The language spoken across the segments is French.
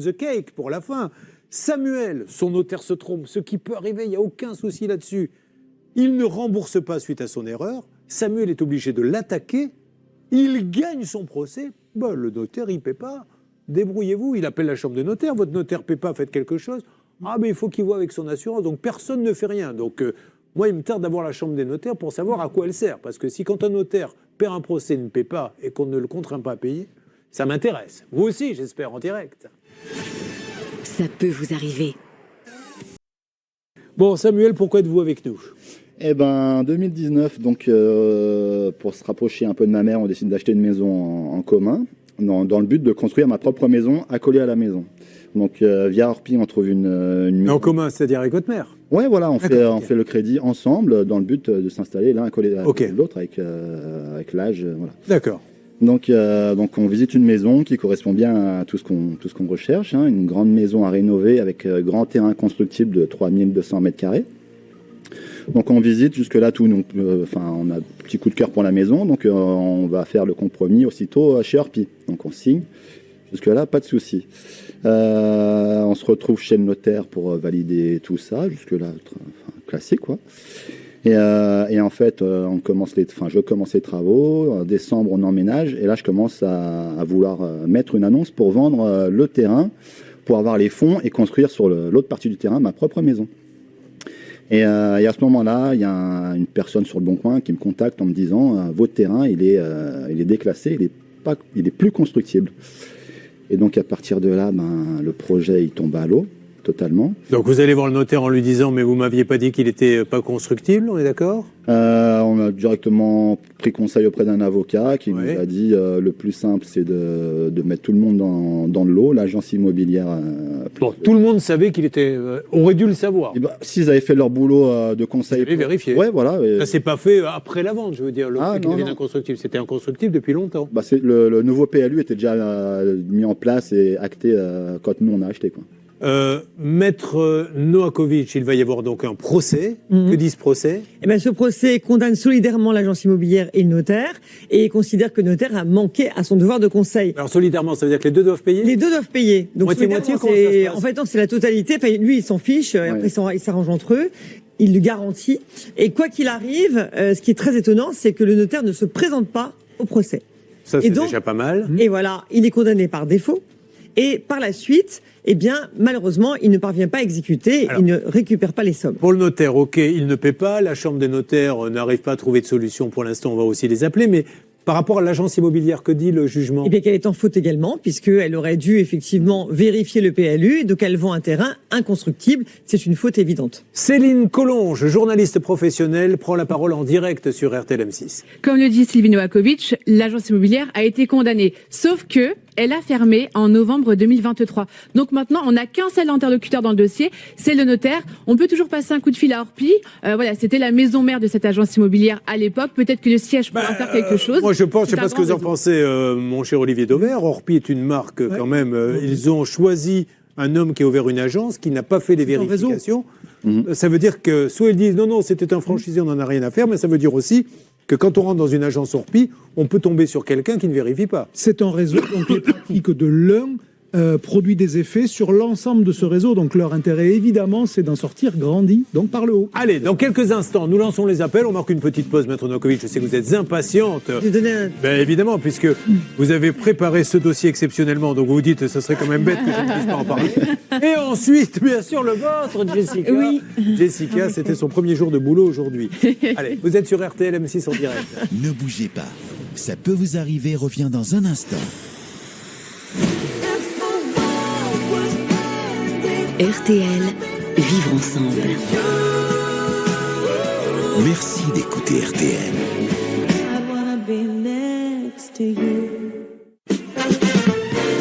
The cake pour la fin. Samuel, son notaire se trompe, ce qui peut arriver, il n'y a aucun souci là-dessus. Il ne rembourse pas suite à son erreur. Samuel est obligé de l'attaquer. Il gagne son procès. Bah, le notaire, il ne paie pas. Débrouillez-vous. Il appelle la chambre de notaire. Votre notaire ne paie pas, faites quelque chose. Ah, mais il faut qu'il voie avec son assurance. Donc, personne ne fait rien. Donc, moi, il me tarde d'avoir la chambre des notaires pour savoir à quoi elle sert. Parce que si, quand un notaire perd un procès, ne paie pas et qu'on ne le contraint pas à payer, ça m'intéresse. Vous aussi, j'espère, en direct. Ça peut vous arriver. Bon, Samuel, pourquoi êtes-vous avec nous? Eh ben, 2019, donc, pour se rapprocher un peu de ma mère, on décide d'acheter une maison en commun, dans le but de construire ma propre maison accolée à la maison. Donc, via Orpi, on trouve une maison. Mais en commun, c'est-à-dire avec votre mère? Ouais, voilà, on fait le crédit ensemble, dans le but de s'installer l'un accolé à l'autre, avec l'âge, voilà. D'accord. Donc, on visite une maison qui correspond bien à tout ce qu'on recherche, hein, une grande maison à rénover avec grand terrain constructible de 3200 mètres carrés. Donc, on visite jusque-là tout. Donc, on a un petit coup de cœur pour la maison, donc on va faire le compromis aussitôt chez Orpi. Donc, on signe. Jusque-là, pas de souci. On se retrouve chez le notaire pour valider tout ça. Jusque-là, classique, quoi. Et en fait, je commence les travaux. En décembre, on emménage. Et là, je commence à vouloir mettre une annonce pour vendre le terrain, pour avoir les fonds et construire sur l'autre partie du terrain ma propre maison. Et à ce moment-là, il y a une personne sur le Bon Coin qui me contacte en me disant votre terrain, il est déclassé, il est plus constructible. Et donc, à partir de là, le projet, il tombe à l'eau. Totalement. Donc vous allez voir le notaire en lui disant mais vous m'aviez pas dit qu'il était pas constructible, on est d'accord? On a directement pris conseil auprès d'un avocat qui nous a dit le plus simple c'est de mettre tout le monde dans l'eau, l'agence immobilière. Bon, tout le monde savait qu'il était aurait dû le savoir. S'ils avaient fait leur boulot de conseil. Vous avez vérifié. Ouais, voilà. Ça s'est pas fait après la vente, je veux dire. Le fait qu'il devienne inconstructible, c'était inconstructible depuis longtemps. Le nouveau PLU était déjà mis en place et acté quand nous on a acheté, quoi. Maître Novakovic, il va y avoir donc un procès. Que dit ce procès? Ce procès condamne solidairement l'agence immobilière et le notaire et considère que le notaire a manqué à son devoir de conseil. Alors solidairement, ça veut dire que les deux doivent payer? Les deux doivent payer. Donc moitié-moitié, en fait, c'est la totalité. Enfin, lui, il s'en fiche. Après, il s'arrange entre eux. Il le garantit. Et quoi qu'il arrive, ce qui est très étonnant, c'est que le notaire ne se présente pas au procès. Ça, c'est déjà pas mal. Et voilà, il est condamné par défaut. Et par la suite, malheureusement, il ne parvient pas à exécuter, il ne récupère pas les sommes. Pour le notaire, ok, il ne paie pas, la chambre des notaires n'arrive pas à trouver de solution pour l'instant, on va aussi les appeler, mais par rapport à l'agence immobilière, que dit le jugement? Qu'elle est en faute également, puisqu'elle aurait dû effectivement vérifier le PLU, donc elle vend un terrain inconstructible, c'est une faute évidente. Céline Collonge, journaliste professionnelle, prend la parole en direct sur RTL M6. Comme le dit Sylvie Novakovic, l'agence immobilière a été condamnée, sauf que elle a fermé en novembre 2023. Donc maintenant, on n'a qu'un seul interlocuteur dans le dossier, c'est le notaire. On peut toujours passer un coup de fil à Orpi. Voilà, c'était la maison mère de cette agence immobilière à l'époque. Peut-être que le siège pourra faire quelque chose. Moi, je sais pas ce que vous en pensez, mon cher Olivier Dauvert. Orpi est une marque quand même. Ils ont choisi un homme qui a ouvert une agence, qui n'a pas fait les vérifications. Ça veut dire que soit ils disent non, c'était un franchisé, on n'en a rien à faire, mais ça veut dire aussi que quand on rentre dans une agence Orpi, on peut tomber sur quelqu'un qui ne vérifie pas. C'est un réseau, donc les pratiques de l'un produit des effets sur l'ensemble de ce réseau. Donc leur intérêt, évidemment, c'est d'en sortir grandi, donc par le haut. Allez, dans quelques instants, nous lançons les appels. On marque une petite pause, Maître Novakovic. Je sais que vous êtes impatiente. Évidemment, puisque vous avez préparé ce dossier exceptionnellement. Donc vous vous dites, ce serait quand même bête que je ne puisse pas en parler. Et ensuite, bien sûr, le vôtre, Jessica. Oui. Jessica, c'était son premier jour de boulot aujourd'hui. Allez, vous êtes sur RTL M6 en direct. Ne bougez pas. Ça peut vous arriver, revient dans un instant. RTL, vivre ensemble. Merci d'écouter RTL.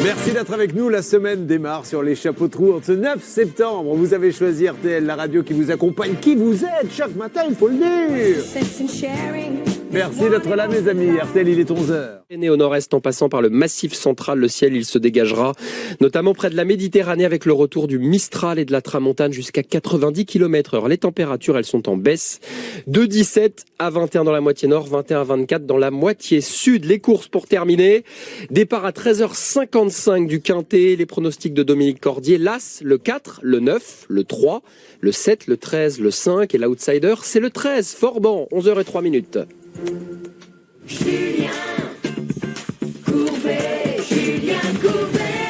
Merci d'être avec nous. La semaine démarre sur les chapeaux de roue. Ce 9 septembre, vous avez choisi RTL, la radio qui vous accompagne, qui vous aide chaque matin, il faut le dire. Merci d'être là, mes amis. RTL, il est 11h. Et au nord-est, en passant par le massif central, le ciel, il se dégagera, notamment près de la Méditerranée, avec le retour du Mistral et de la Tramontane jusqu'à 90 km/h. Les températures, elles sont en baisse de 17 à 21 dans la moitié nord, 21 à 24 dans la moitié sud. Les courses pour terminer. Départ à 13h55 du Quintet. Les pronostics de Dominique Cordier. L'As, le 4, le 9, le 3, le 7, le 13, le 5 et l'outsider, c'est le 13. Forban, 11h03.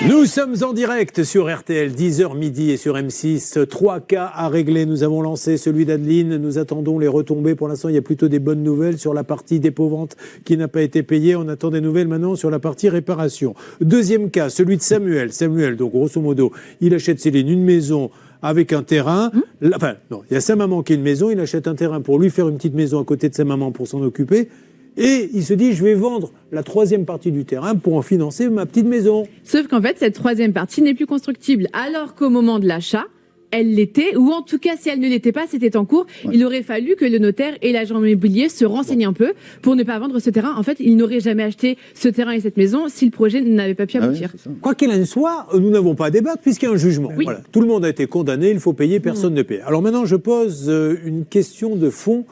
Nous sommes en direct sur RTL, 10h midi et sur M6. 3 cas à régler. Nous avons lancé celui d'Adeline. Nous attendons les retombées. Pour l'instant, il y a plutôt des bonnes nouvelles sur la partie dépôt-vente qui n'a pas été payée. On attend des nouvelles maintenant sur la partie réparation. Deuxième cas, celui de Samuel. Samuel, donc grosso modo, il achète Céline une maison avec un terrain. Enfin, non, il y a sa maman qui a une maison. Il achète un terrain pour lui faire une petite maison à côté de sa maman pour s'en occuper. Et il se dit, je vais vendre la troisième partie du terrain pour en financer ma petite maison. Sauf qu'en fait, cette troisième partie n'est plus constructible. Alors qu'au moment de l'achat, elle l'était, ou en tout cas, si elle ne l'était pas, c'était en cours. Ouais. Il aurait fallu que le notaire et l'agent immobilier se renseignent un peu pour ne pas vendre ce terrain. En fait, il n'aurait jamais acheté ce terrain et cette maison si le projet n'avait pas pu aboutir. Oui, quoi qu'il en soit, nous n'avons pas à débattre puisqu'il y a un jugement. Oui. Voilà. Tout le monde a été condamné, il faut payer, personne ne paie. Alors maintenant, je pose une question de fond.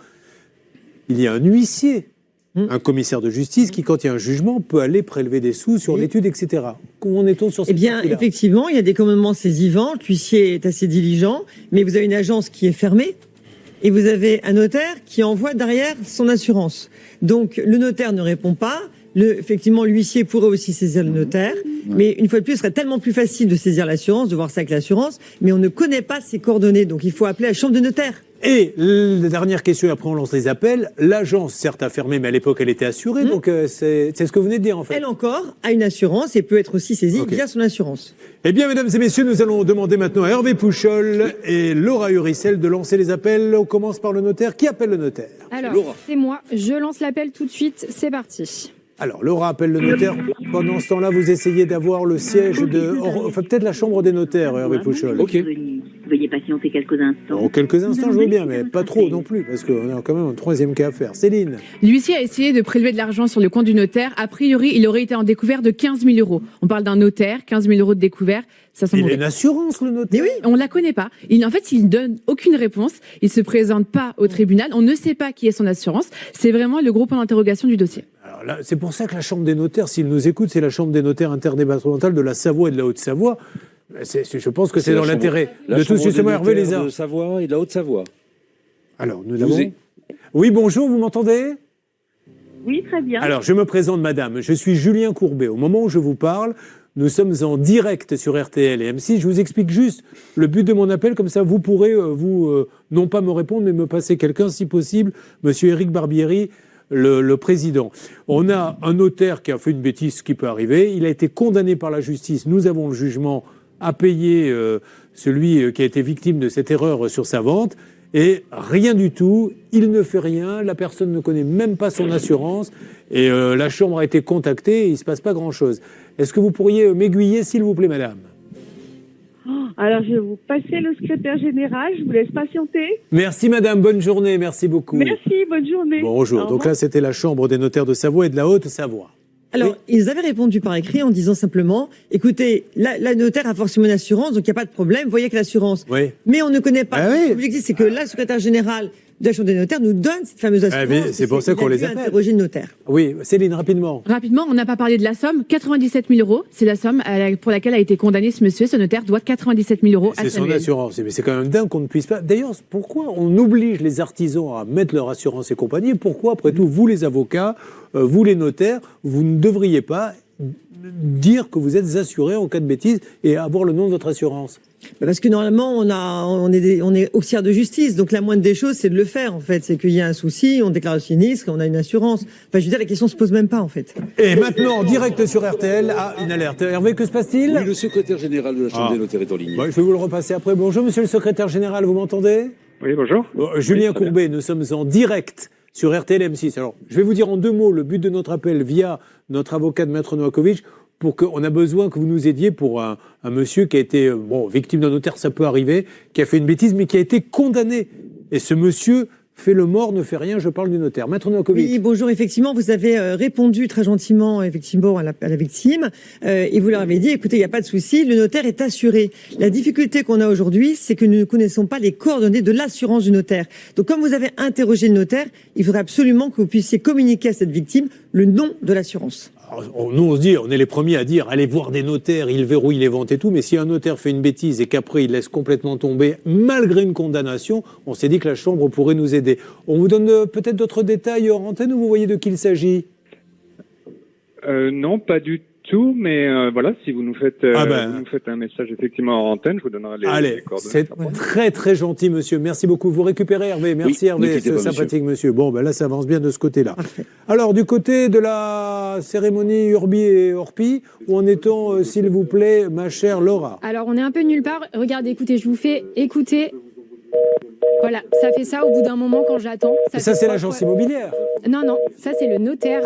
Il y a un huissier, un commissaire de justice qui, quand il y a un jugement, peut aller prélever des sous sur l'étude, etc. Comment en est-on sur cette partie-là ? Eh bien, effectivement, il y a des commandements saisivants. L'huissier est assez diligent, mais vous avez une agence qui est fermée et vous avez un notaire qui envoie derrière son assurance. Donc, le notaire ne répond pas. Effectivement, l'huissier pourrait aussi saisir le notaire, mais une fois de plus, ce serait tellement plus facile de saisir l'assurance, de voir ça avec l'assurance, mais on ne connaît pas ses coordonnées, donc il faut appeler la chambre de notaire. Et la dernière question, après on lance les appels. L'agence, certes, a fermé, mais à l'époque, elle était assurée, donc c'est ce que vous venez de dire, en fait. Elle encore a une assurance et peut être aussi saisie via son assurance. Eh bien, mesdames et messieurs, nous allons demander maintenant à Hervé Pouchol et Laura Uricel de lancer les appels. On commence par le notaire. Qui appelle le notaire ? Alors, c'est moi. Je lance l'appel tout de suite. C'est parti. Alors, Laura appelle le notaire. Pendant ce temps-là, vous essayez d'avoir le siège de... Enfin, peut-être la chambre des notaires, Hervé Pouchol. Ok. Veuillez patienter quelques instants. Bon, quelques instants, je veux bien, mais pas trop non plus, parce qu'on a quand même un troisième cas à faire. Céline. L'huissier a essayé de prélever de l'argent sur le compte du notaire. A priori, il aurait été en découvert de 15 000 euros. On parle d'un notaire, 15 000 euros de découvert. Ça semble il a une assurance, le notaire. Mais oui, on la connaît pas. En fait, il donne aucune réponse. Il se présente pas au tribunal. On ne sait pas qui est son assurance. C'est vraiment le gros point d'interrogation du dossier. Alors là, c'est pour ça que la Chambre des notaires, s'ils nous écoutent, c'est la Chambre des notaires interdépartementale de la Savoie et de la Haute-Savoie. Je pense que c'est dans l'intérêt de tous. Justement, Hervé les a. De Savoie et de la Haute-Savoie. Alors, nous avons... Oui, bonjour, vous m'entendez ? Oui, très bien. Alors, je me présente, madame. Je suis Julien Courbet. Au moment où je vous parle, nous sommes en direct sur RTL et M6. Je vous explique juste le but de mon appel. Comme ça, vous pourrez, non pas me répondre, mais me passer quelqu'un, si possible. Monsieur Éric Barbieri, le président. On a un notaire qui a fait une bêtise, ce qui peut arriver. Il a été condamné par la justice. Nous avons le jugement à payer celui qui a été victime de cette erreur sur sa vente. Et rien du tout, il ne fait rien, la personne ne connaît même pas son assurance, et la chambre a été contactée, et il ne se passe pas grand-chose. Est-ce que vous pourriez m'aiguiller, s'il vous plaît, madame ? Alors, je vais vous passer le secrétaire général, je vous laisse patienter. Merci, madame, bonne journée, merci beaucoup. Merci, bonne journée. Bonjour, donc là, c'était la Chambre des notaires de Savoie et de la Haute-Savoie. Alors, ils avaient répondu par écrit en disant simplement, écoutez, la notaire a forcément une assurance, donc il n'y a pas de problème, voyez avec l'assurance. Oui. Mais on ne connaît pas. Ah oui. L'objectif, c'est que la secrétaire générale de la Chambre des notaires nous donne cette fameuse assurance. C'est pour ça qu'on les appelle. Interroger le notaire. Oui, Céline, rapidement. Rapidement, on n'a pas parlé de la somme. 97 000 euros, c'est la somme pour laquelle a été condamné ce monsieur. Ce notaire doit 97 000 euros à Samuel. C'est son assurance. Mais c'est quand même dingue qu'on ne puisse pas... D'ailleurs, pourquoi on oblige les artisans à mettre leur assurance et compagnie ? Pourquoi, après tout, vous les avocats, vous les notaires, vous ne devriez pas dire que vous êtes assuré en cas de bêtise et avoir le nom de votre assurance ? Parce que normalement, on est auxiliaire de justice, donc la moindre des choses, c'est de le faire, en fait. C'est qu'il y a un souci, on déclare le sinistre, on a une assurance. Enfin, je veux dire, la question se pose même pas, en fait. Et maintenant, en direct sur RTL, une alerte. Hervé, que se passe-t-il ? Oui, le secrétaire général de la Chambre des notaires est en ligne. Ouais, je vais vous le repasser après. Bonjour, monsieur le secrétaire général, vous m'entendez ? Oui, bonjour. Julien Courbet, nous sommes en direct sur RTL M6. Alors, je vais vous dire en deux mots le but de notre appel via notre avocat de Maître Novakovic. Pour qu'on a besoin que vous nous aidiez pour un monsieur qui a été victime d'un notaire, ça peut arriver, qui a fait une bêtise, mais qui a été condamné. Et ce monsieur fait le mort, ne fait rien, je parle du notaire. Maître Novakovic. Oui, bonjour. Effectivement, vous avez répondu très gentiment, effectivement, à la victime, et vous leur avez dit, écoutez, il n'y a pas de souci, le notaire est assuré. La difficulté qu'on a aujourd'hui, c'est que nous ne connaissons pas les coordonnées de l'assurance du notaire. Donc, comme vous avez interrogé le notaire, il faudrait absolument que vous puissiez communiquer à cette victime le nom de l'assurance. Nous, on se dit, on est les premiers à dire, allez voir des notaires, ils verrouillent les ventes et tout, mais si un notaire fait une bêtise et qu'après il laisse complètement tomber, malgré une condamnation, on s'est dit que la Chambre pourrait nous aider. On vous donne peut-être d'autres détails hors antenne ou vous voyez de qui il s'agit ? Non, pas du tout, mais voilà, si vous nous faites, vous nous faites un message effectivement en antenne, je vous donnerai les coordonnées. C'est très très gentil, monsieur. Merci beaucoup. Vous récupérez Hervé. Merci Hervé, ce sympathique monsieur. Bon, ben là, ça avance bien de ce côté-là. Alors, du côté de la cérémonie Urbi et Orpi, où en est-on, s'il vous plaît, ma chère Laura ? Alors, on est un peu nulle part. Regardez, écoutez, je vous fais écouter. Voilà, ça fait ça au bout d'un moment quand j'attends. Ça c'est l'agence immobilière. Non, ça c'est le notaire.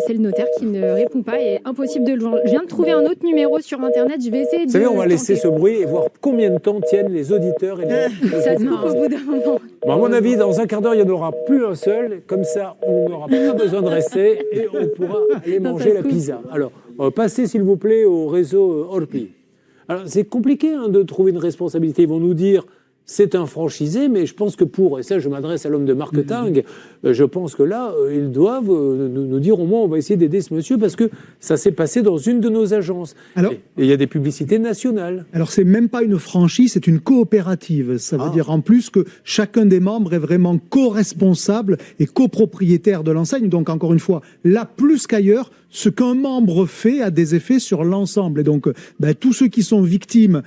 C'est le notaire qui ne répond pas et impossible de le joindre. Je viens de trouver un autre numéro sur Internet, je vais essayer de... Vous savez, on va laisser ce bruit et voir combien de temps tiennent les auditeurs. Et les... Ça se coupe au bout d'un moment. Bon, à mon avis, dans un quart d'heure, il n'y en aura plus un seul. Comme ça, on n'aura pas besoin de rester et on pourra aller manger la pizza. Alors, passez s'il vous plaît au réseau Orpi. Alors, c'est compliqué de trouver une responsabilité. Ils vont nous dire... C'est un franchisé, mais je pense que et ça je m'adresse à l'homme de marketing, je pense que là, ils doivent nous dire au moins on va essayer d'aider ce monsieur parce que ça s'est passé dans une de nos agences. Alors, et il y a des publicités nationales. Alors c'est même pas une franchise, c'est une coopérative. Ça veut dire en plus que chacun des membres est vraiment co-responsable et copropriétaire de l'enseigne. Donc encore une fois, là plus qu'ailleurs, ce qu'un membre fait a des effets sur l'ensemble. Et donc, tous ceux qui sont victimes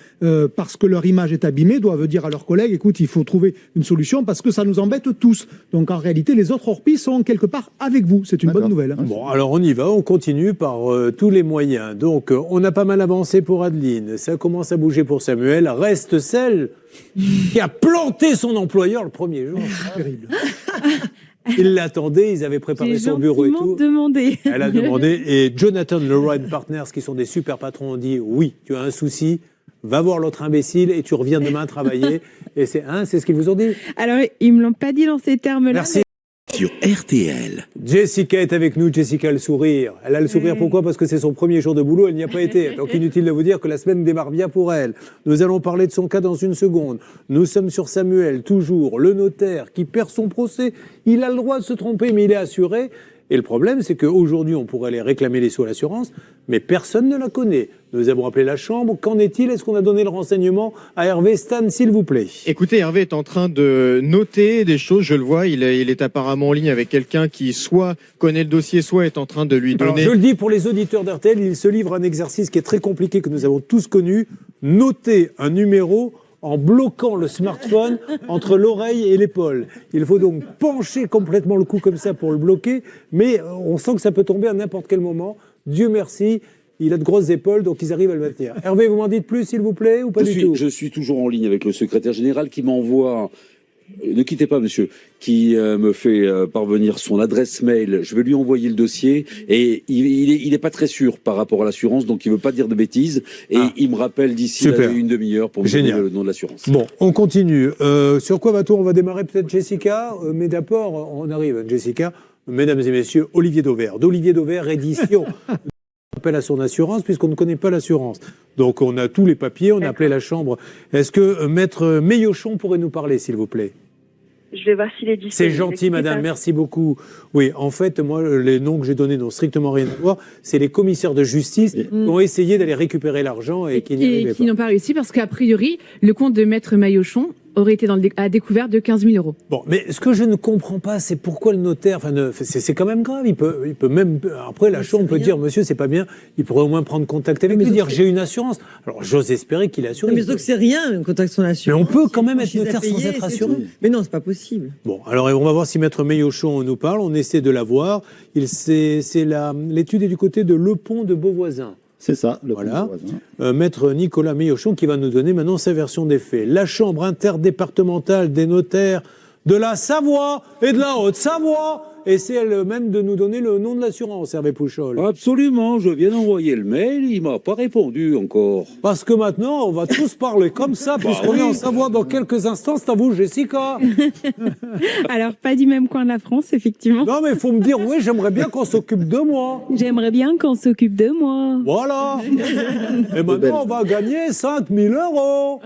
parce que leur image est abîmée doivent dire à leurs collègues, écoute, il faut trouver une solution parce que ça nous embête tous. Donc en réalité, les autres Orpi sont quelque part avec vous. C'est une bonne nouvelle. Bon, alors on y va, on continue par tous les moyens. Donc on a pas mal avancé pour Adeline, ça commence à bouger pour Samuel. Reste celle qui a planté son employeur le premier jour. Terrible. Ils l'attendaient, ils avaient préparé son bureau et tout. Elle a demandé. Et Jonathan Leroy Partners, qui sont des super patrons, ont dit oui, tu as un souci, va voir l'autre imbécile et tu reviens demain travailler. Et c'est ce qu'ils vous ont dit. Alors, ils me l'ont pas dit dans ces termes-là. Merci. Sur RTL. Jessica est avec nous. Jessica a le sourire. Elle a le sourire pourquoi ? Parce que c'est son premier jour de boulot, elle n'y a pas été. Donc inutile de vous dire que la semaine démarre bien pour elle. Nous allons parler de son cas dans une seconde. Nous sommes sur Samuel, toujours, le notaire qui perd son procès. Il a le droit de se tromper, mais il est assuré. Et le problème, c'est qu'aujourd'hui, on pourrait aller réclamer les sous à l'assurance, mais personne ne la connaît. Nous avons appelé la Chambre. Qu'en est-il ? Est-ce qu'on a donné le renseignement à Hervé Stan, s'il vous plaît ? Écoutez, Hervé est en train de noter des choses. Je le vois, il est apparemment en ligne avec quelqu'un qui soit connaît le dossier, soit est en train de lui donner... Alors, je le dis pour les auditeurs d'RTL, il se livre à un exercice qui est très compliqué, que nous avons tous connu. Noter un numéro en bloquant le smartphone entre l'oreille et l'épaule. Il faut donc pencher complètement le cou comme ça pour le bloquer, mais on sent que ça peut tomber à n'importe quel moment. Dieu merci, il a de grosses épaules, donc ils arrivent à le maintenir. Hervé, vous m'en dites plus, s'il vous plaît, ou pas du tout ? Je suis toujours en ligne avec le secrétaire général qui m'envoie... Ne quittez pas, monsieur, qui me fait parvenir son adresse mail. Je vais lui envoyer le dossier et il est pas très sûr par rapport à l'assurance, donc il veut pas dire de bêtises. Et il me rappelle d'ici une demi-heure pour me donner le nom de l'assurance. Bon, on continue. Sur quoi va-t-on ? On va démarrer peut-être Jessica, mais d'abord, on arrive, Jessica. Mesdames et messieurs, Olivier Dauvert, d'Olivier Dauvert, édition. Appel à son assurance puisqu'on ne connaît pas l'assurance. Donc on a tous les papiers, on a appelé la Chambre. Est-ce que Maître Meillochon pourrait nous parler, s'il vous plaît ? Je vais voir s'il est disponible. C'est gentil, madame, merci beaucoup. Oui, en fait, moi, les noms que j'ai donnés n'ont strictement rien à voir. C'est les commissaires de justice qui ont essayé d'aller récupérer l'argent et qui n'y arrivaient pas. N'ont pas réussi parce qu'a priori, le compte de Maître Meillochon aurait été à découvert de 15 000 euros. Bon, mais ce que je ne comprends pas, c'est pourquoi le notaire... c'est quand même grave. Il peut même... Après, la Chambre peut dire, monsieur, c'est pas bien. Il pourrait au moins prendre contact avec lui et dire, j'ai une assurance. Alors, j'ose espérer qu'il est assuré. Mais donc, c'est rien, un contact son assurance. Mais on peut quand même être notaire sans être assuré. Mais non, c'est pas possible. Bon, alors, on va voir si Maître Meillochon nous parle. On essaie de la voir. L'étude est du côté de Le Pont de Beauvoisin. C'est ça, voilà. Maître Nicolas Meillochon qui va nous donner maintenant sa version des faits. La Chambre interdépartementale des notaires de la Savoie et de la Haute-Savoie et c'est elle-même de nous donner le nom de l'assurance, Hervé Pouchol. Absolument, je viens d'envoyer le mail, il m'a pas répondu encore. Parce que maintenant, on va tous parler comme ça, puisqu'on vient en savoir dans quelques instants. C'est à vous, Jessica. Alors, pas du même coin de la France, effectivement. Non, mais il faut me dire, oui, j'aimerais bien qu'on s'occupe de moi. J'aimerais bien qu'on s'occupe de moi. Voilà. Et maintenant, on va gagner 5 000 €.